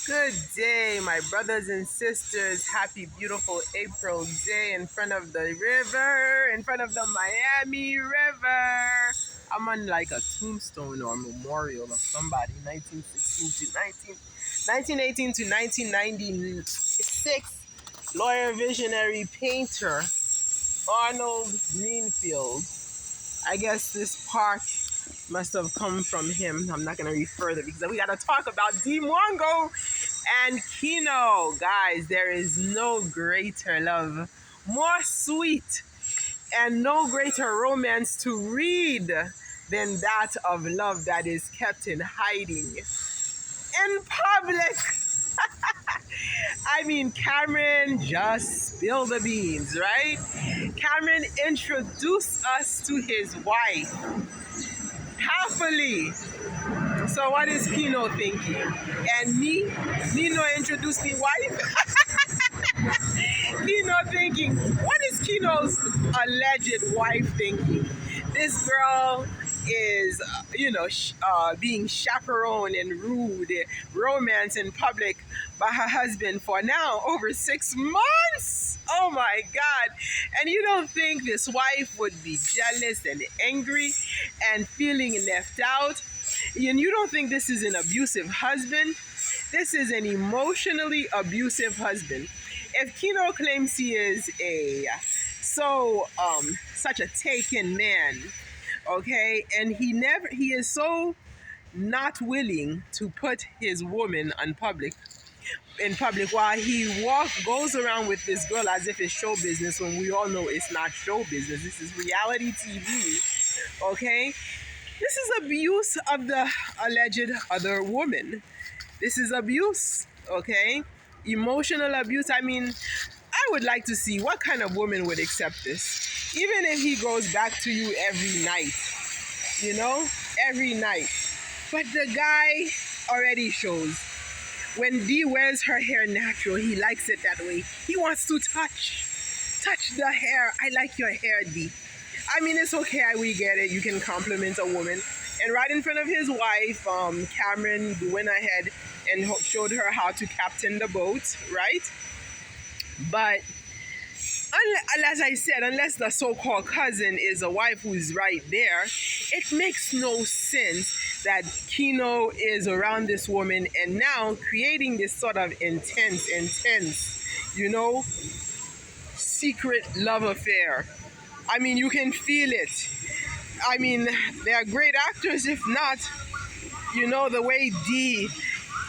Good day, my brothers and sisters. Happy, beautiful April day in front of the river, in front of the Miami River. I'm on like a tombstone or memorial of somebody, 1916 to 1918 to 1996. Lawyer, visionary, painter, Arnold Greenfield. I guess this park must have come from him. I'm not going to read further because we got to talk about Mwango and Kino. Guys, there is no greater love, more sweet, and no greater romance to read than that of love that is kept in hiding in public. I mean, Cameron just spilled the beans, right? Cameron introduced us to his wife happily. So what is Kino thinking? And Nino introduced me wife? Kino thinking, what is Kino's alleged wife thinking? This girl is, being chaperoned and rude, romance in public by her husband for now over 6 months. Oh my God. And you don't think this wife would be jealous and angry and feeling left out? And you don't think this is an abusive husband? This is an emotionally abusive husband. If Kino claims he is such a taken man, okay, and he is so not willing to put his woman in public while he goes around with this girl as if it's show business when we all know it's not show business. This is reality TV, okay? This is abuse of the alleged other woman. This is abuse, okay? Emotional abuse. I mean, I would like to see what kind of woman would accept this. Even if he goes back to you every night, every night. But the guy already shows. When Dee wears her hair natural, he likes it that way. He wants to touch the hair. I like your hair, Dee. I mean, it's okay, we get it. You can compliment a woman. And right in front of his wife, Cameron went ahead and showed her how to captain the boat, right? But as I said, unless the so-called cousin is a wife who's right there, it makes no sense that Kino is around this woman and now creating this sort of intense, secret love affair. I mean, you can feel it. I mean, they are great actors. If not, the way Dee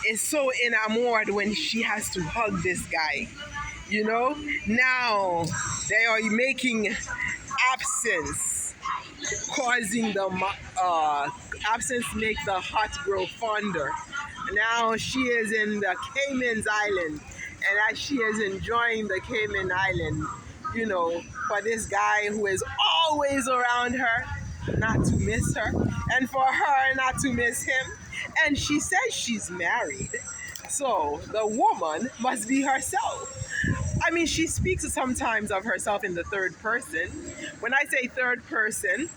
is so enamored when she has to hug this guy. Now they are making absence, causing the absence make the heart grow fonder. Now she is in the Cayman's Island, and as she is enjoying the Cayman Island, for this guy who is always around her, not to miss her, and for her not to miss him. And she says she's married, so the woman must be herself. I mean, she speaks sometimes of herself in the third person. When I say third person,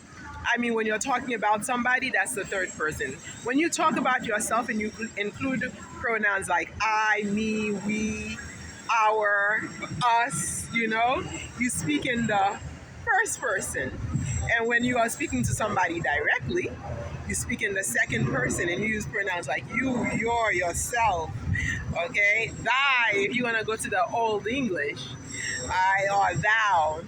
I mean when you're talking about somebody, that's the third person. When you talk about yourself and you include pronouns like I, me, we, our, us, you speak in the first person. And when you are speaking to somebody directly, you speak in the second person and you use pronouns like you, your, yourself, okay? Thy, if you want to go to the Old English, I or thou.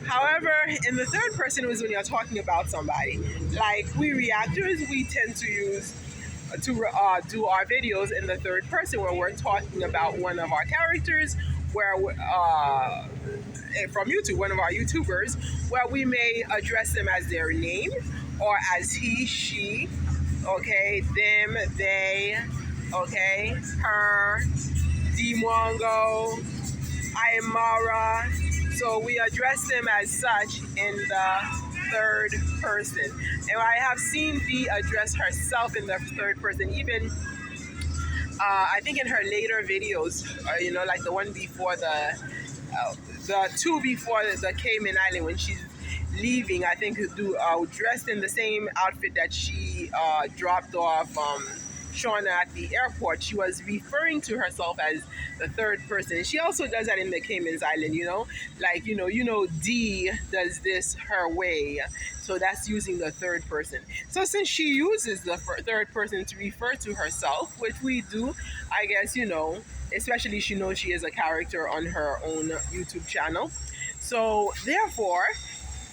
However, in the third person is when you're talking about somebody. Like we reactors, we tend to use to do our videos in the third person where we're talking about one of our characters, where from YouTube, one of our YouTubers, where we may address them as their name or as he, she, okay, them, they, okay, her, Mwango, Aymara. So we address them as such in the third person. And I have seen Dee address herself in the third person, even I think in her later videos, like the one before the two before the Cayman Island when she's leaving, I think dressed in the same outfit that she dropped off Shauna at the airport, she was referring to herself as the third person. She also does that in the Cayman's Island, like D does this her way, so that's using the third person. So since she uses the third person to refer to herself, which we do, I guess especially she knows she is a character on her own YouTube channel. So therefore,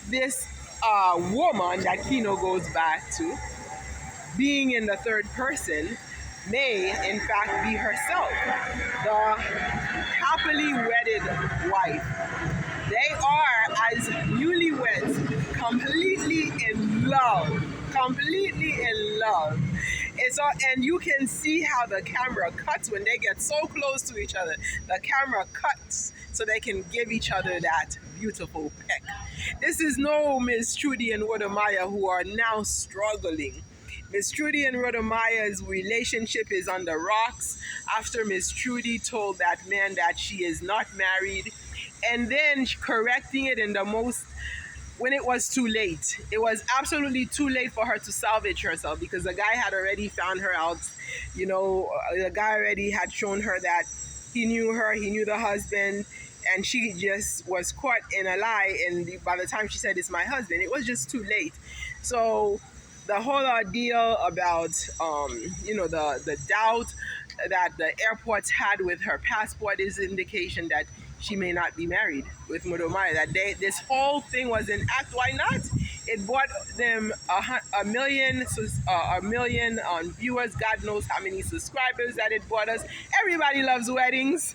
this woman that Kino goes back to, being in the third person, may in fact be herself, the happily wedded wife. They are, as newlyweds, completely in love. Completely in love. And you can see how the camera cuts when they get so close to each other. The camera cuts so they can give each other that beautiful peck. This is no Miss Trudy and Udaya who are now struggling. Miss Trudy and Rodamaya's relationship is on the rocks after Miss Trudy told that man that she is not married, and then correcting it in the most, when it was too late. It was absolutely too late for her to salvage herself because the guy had already found her out. The guy already had shown her that he knew her, he knew the husband, and she just was caught in a lie. And by the time she said, "It's my husband," it was just too late. So the whole ordeal about, the doubt that the airports had with her passport is indication that she may not be married with Mudomaya. This whole thing was an act. Why not? It brought them a million viewers. God knows how many subscribers that it brought us. Everybody loves weddings,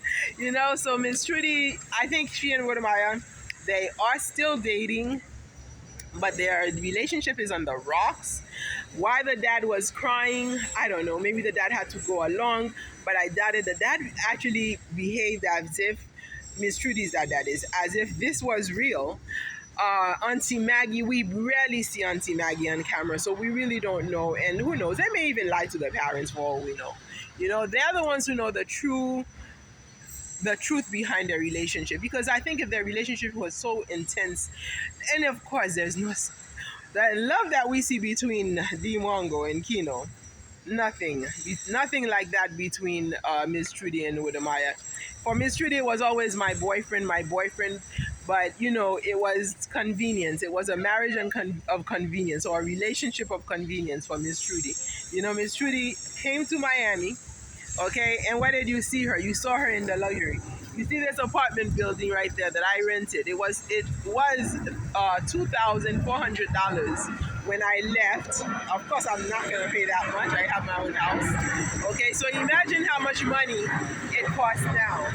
So Miss Trudy, I think she and Mudomaya, they are still dating, but their relationship is on the rocks. Why the dad was crying, I don't know. Maybe the dad had to go along, but I doubted the dad actually behaved as if Miss Trudy's dad is, as if this was real. Auntie Maggie, we rarely see Auntie Maggie on camera, so we really don't know. And who knows? They may even lie to the parents for all we know. They're the ones who know the truth behind their relationship, because I think if their relationship was so intense, and of course there's no the love that we see between Mwango and Kino, nothing like that between Miss Trudy and Udaya. For Miss Trudy, it was always my boyfriend, but it was convenience. It was a marriage of convenience, or a relationship of convenience for Miss Trudy. Miss Trudy came to Miami. Okay, and where did you see her? You saw her in the luxury. You see this apartment building right there that I rented. It was $2,400 when I left. Of course, I'm not gonna pay that much. I have my own house. Okay, so imagine how much money it costs now.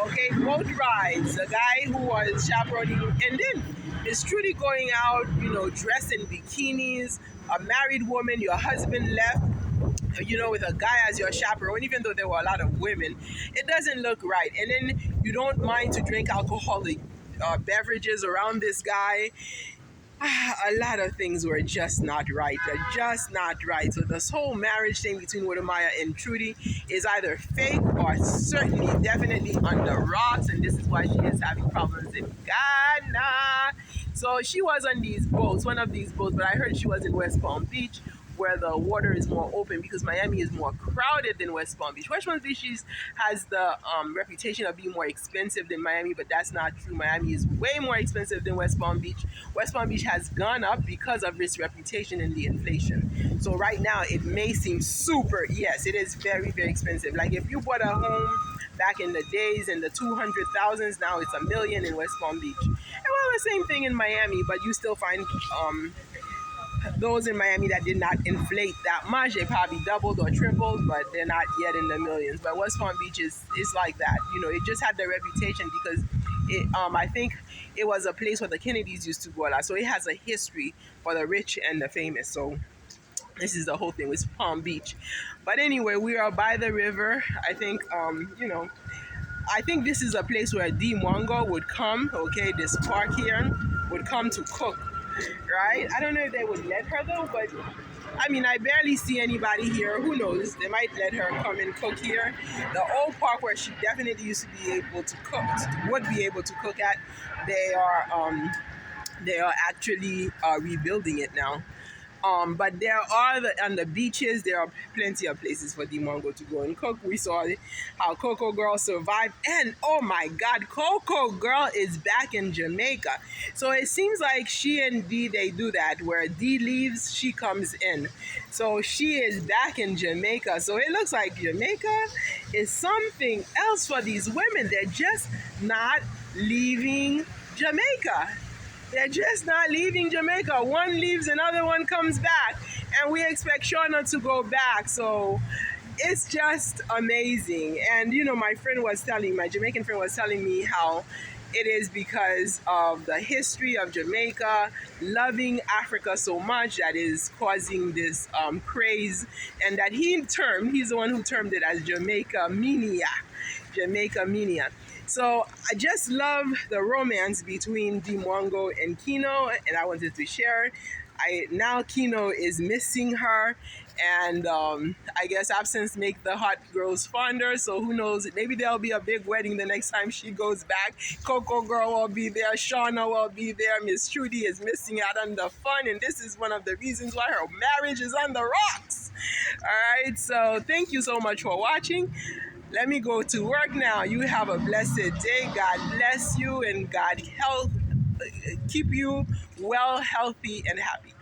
Okay, boat rides. The guy who was chaperoning, and then Miss Trudy going out, dressed in bikinis. A married woman, your husband left, with a guy as your chaperone, even though there were a lot of women, it doesn't look right. And then you don't mind to drink alcoholic beverages around this guy. A lot of things were just not right. They're just not right. So this whole marriage thing between Udaya and Trudy is either fake or certainly, definitely on the rocks. And this is why she is having problems in Ghana. So she was on these boats, one of these boats, but I heard she was in West Palm Beach, where the water is more open, because Miami is more crowded than West Palm Beach. West Palm Beach has the reputation of being more expensive than Miami, but that's not true. Miami is way more expensive than West Palm Beach. West Palm Beach has gone up because of its reputation and the inflation. So right now it may seem super, yes, it is very, very expensive. Like if you bought a home back in the days in the 200,000s, now it's $1 million in West Palm Beach. And well, the same thing in Miami, but you still find those in Miami that did not inflate that much. They probably doubled or tripled, but they're not yet in the millions. But West Palm Beach is like that. It just had the reputation because I think it was a place where the Kennedys used to go a lot. So it has a history for the rich and the famous. So this is the whole thing with Palm Beach. But anyway, we are by the river. I think, I think this is a place where Mwango would come, okay, this park here, would come to cook. Right? I don't know if they would let her though, but I mean, I barely see anybody here. Who knows? They might let her come and cook here. The old park where she definitely used to be able to cook, would be able to cook at, they are actually rebuilding it now. But there are on the beaches, there are plenty of places for the Mwango to go and cook. We saw how Coco Girl survived, and oh my God, Coco Girl is back in Jamaica. So it seems like she and Dee, they do that, where Dee leaves, she comes in. So she is back in Jamaica. So it looks like Jamaica is something else for these women. They're just not leaving Jamaica. They're just not leaving Jamaica. One leaves, another one comes back, and we expect Shauna to go back. So it's just amazing. And my Jamaican friend was telling me how it is because of the history of Jamaica, loving Africa so much that is causing this craze, and that he's the one who termed it as Jamaica Mania. Jamaica Mania. So I just love the romance between Mwango and Kino, and I wanted to share. Now Kino is missing her, and I guess absence make the heart grows fonder. So who knows? Maybe there'll be a big wedding the next time she goes back. Coco Girl will be there. Shauna will be there. Miss Trudy is missing out on the fun, and this is one of the reasons why her marriage is on the rocks. All right. So thank you so much for watching. Let me go to work now. You have a blessed day. God bless you, and God keep you well, healthy, and happy.